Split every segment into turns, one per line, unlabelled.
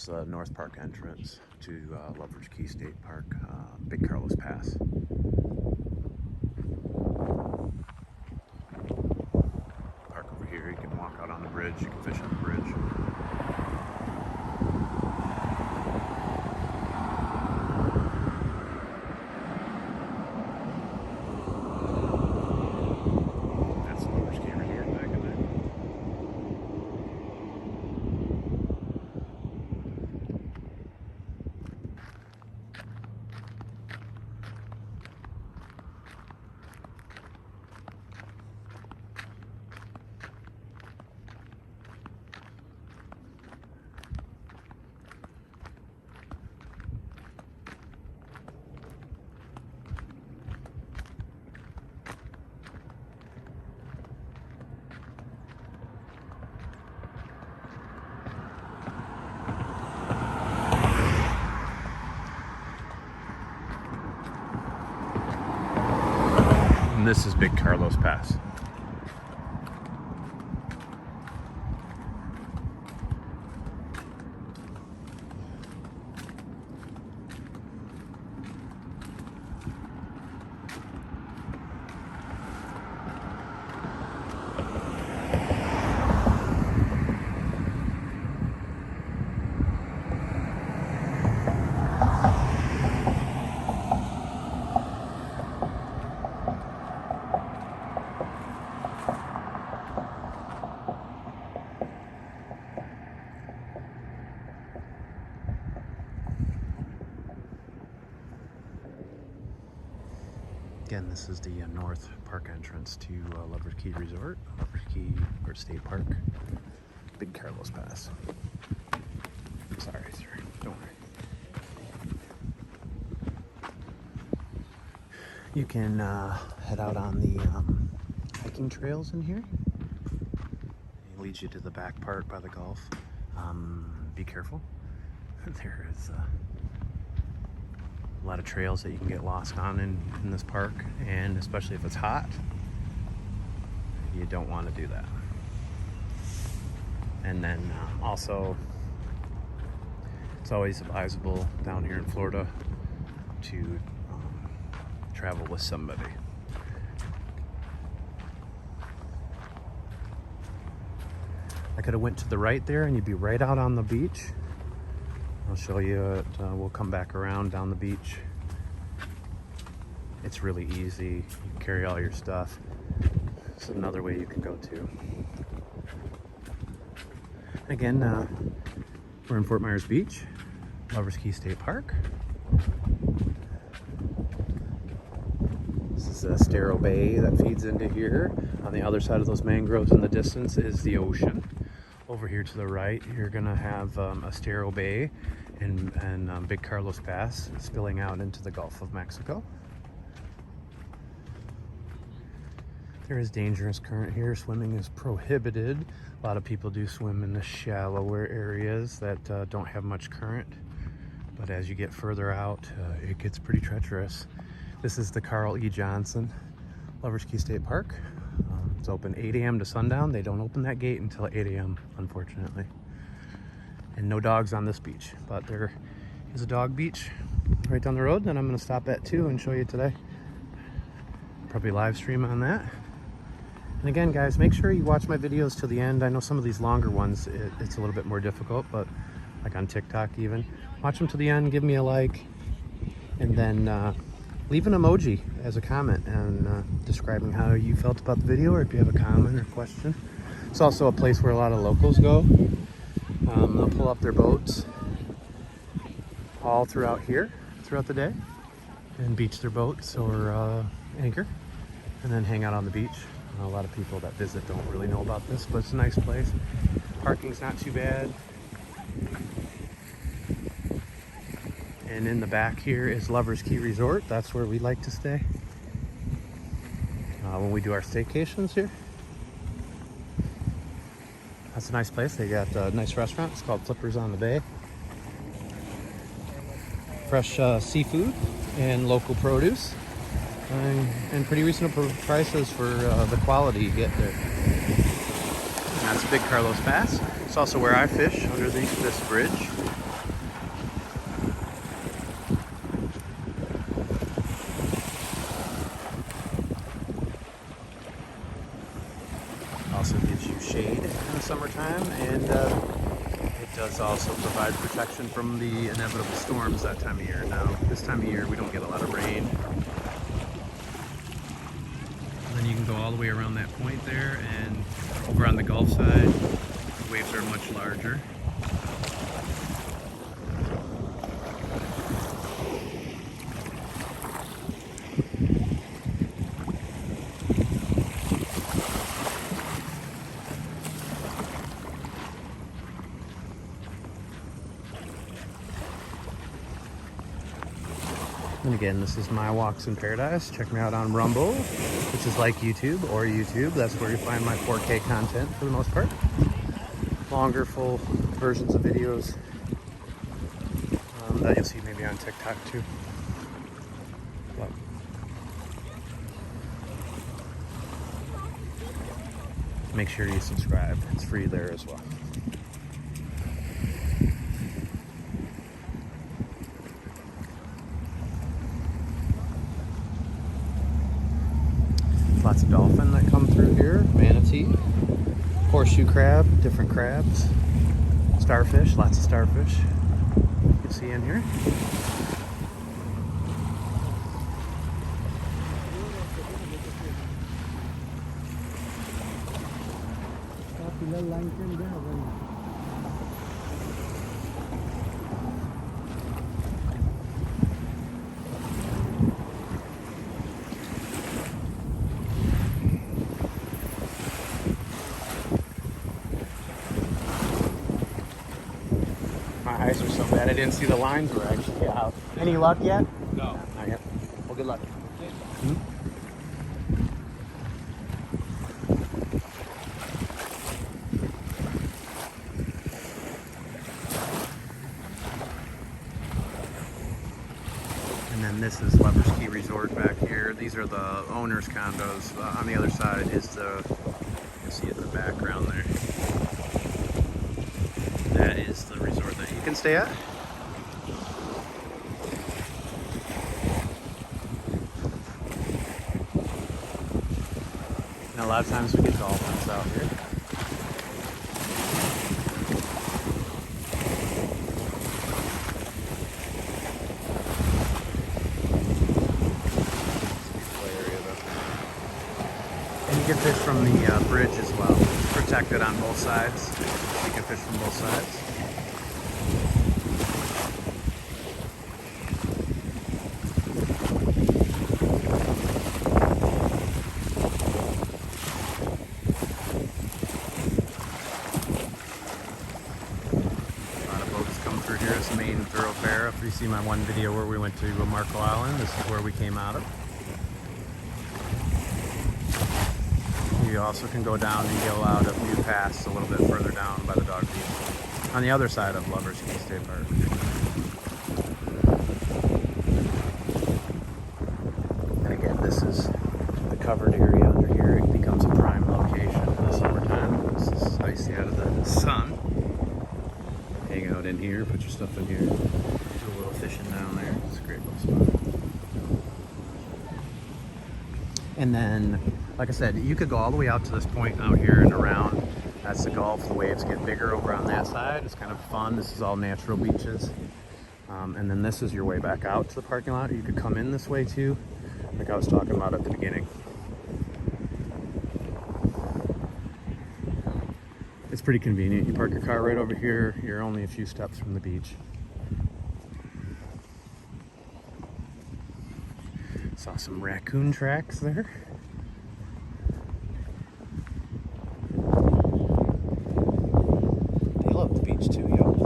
is the North Park entrance to Lover's Key State Park, Big Carlos Pass. Park over here, you can walk out on the bridge, you can fish on the bridge. That's Lover's Key Resort back in there. And this is Big Carlos Pass. Again, this is the North Park entrance to Lover's Key Resort, Lover's Key or State Park, Big Carlos Pass. Sorry, sir. Don't worry. You can head out on the hiking trails in here. It leads you to the back part by the Gulf. Be careful. There is a lot of trails that you can get lost on in this park, and especially if it's hot, you don't want to do that. And then also, it's always advisable down here in Florida to travel with somebody. I could have went to the right there and you'd be right out on the beach. I'll show you it. We'll come back around down the beach. It's really easy. You can carry all your stuff. It's another way you can go too. Again, we're in Fort Myers Beach, Lover's Key State Park. This is a Estero Bay that feeds into here. On the other side of those mangroves in the distance is the ocean. Over here to the right, you're gonna have Estero Bay and Big Carlos Pass spilling out into the Gulf of Mexico. There is dangerous current here. Swimming is prohibited. A lot of people do swim in the shallower areas that don't have much current. But as you get further out, it gets pretty treacherous. This is the Carl E. Johnson Lover's Key State Park. It's open 8 a.m. to sundown. They don't open that gate until 8 a.m. unfortunately. And no dogs on this beach, but there is a dog beach right down the road that I'm going to stop at too and show you today. Probably live stream on that. And again, guys, make sure you watch my videos till the end. I know some of these longer ones, it's a little bit more difficult, but like on TikTok even. Watch them till the end, give me a like, and then leave an emoji as a comment and describing how you felt about the video, or if you have a comment or question. It's also a place where a lot of locals go. They'll pull up their boats all throughout here, throughout the day, and beach their boats or anchor, and then hang out on the beach. A lot of people that visit don't really know about this, but it's a nice place. Parking's not too bad. And in the back here is Lover's Key Resort. That's where we like to stay when we do our staycations here. That's a nice place. They got a nice restaurant. It's called Flippers on the Bay. Fresh seafood and local produce. And pretty reasonable prices for the quality you get there. And that's Big Carlos Pass. It's also where I fish under this bridge. summertime, and it does also provide protection from the inevitable storms that time of year. Now, this time of year, we don't get a lot of rain. And then you can go all the way around that point there, and over on the Gulf side, the waves are much larger. And again, this is My Walks in Paradise. Check me out on Rumble, which is like YouTube or YouTube. That's where you find my 4K content for the most part. Longer, full versions of videos that you'll see maybe on TikTok too. But make sure you subscribe. It's free there as well. Lots of dolphin that come through here, manatee, horseshoe crab, different crabs, starfish, lots of starfish you see in here. My eyes are so bad I didn't see the lines were actually out. Any luck yet?
No.
Not yet. Well, good luck. And then this is Lover's Key Resort back here. These are the owner's condos. On the other side is the, you see it in the background there. That is the resort that you can stay at. And a lot of times we get dolphins out here. And you can fish from the bridge as well. It's protected on both sides. You can fish from both sides. A lot of boats come through here. It's the main thoroughfare. If you see my one video where we went to Marco Island, this is where we came out of. You also can go down and go out of New Pass a little bit further down by the dog beach on the other side of Lover's Key State Park. And again, this is the covered area under here. It becomes a prime location in the summertime. This is icy out of the sun. Hang out in here, put your stuff in here. Do a little fishing down there. It's a great little spot. And then, like I said, you could go all the way out to this point out here and around. That's the Gulf. The waves get bigger over on that side. It's kind of fun. This is all natural beaches. And then this is your way back out to the parking lot. You could come in this way too, like I was talking about at the beginning. It's pretty convenient. You park your car right over here. You're only a few steps from the beach. Saw some raccoon tracks there. They love the beach too, yo.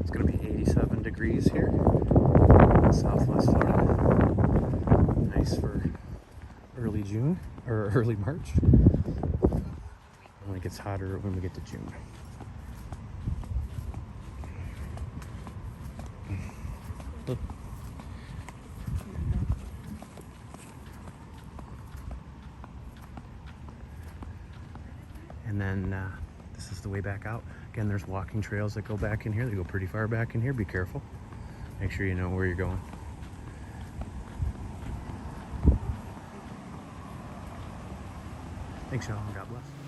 It's gonna be 87 degrees here in Southwest Florida. Nice for early June or early March. It gets hotter when we get to June. Look. And then this is the way back out. Again, there's walking trails that go back in here. They go pretty far back in here. Be careful. Make sure you know where you're going. Thanks, y'all. God bless.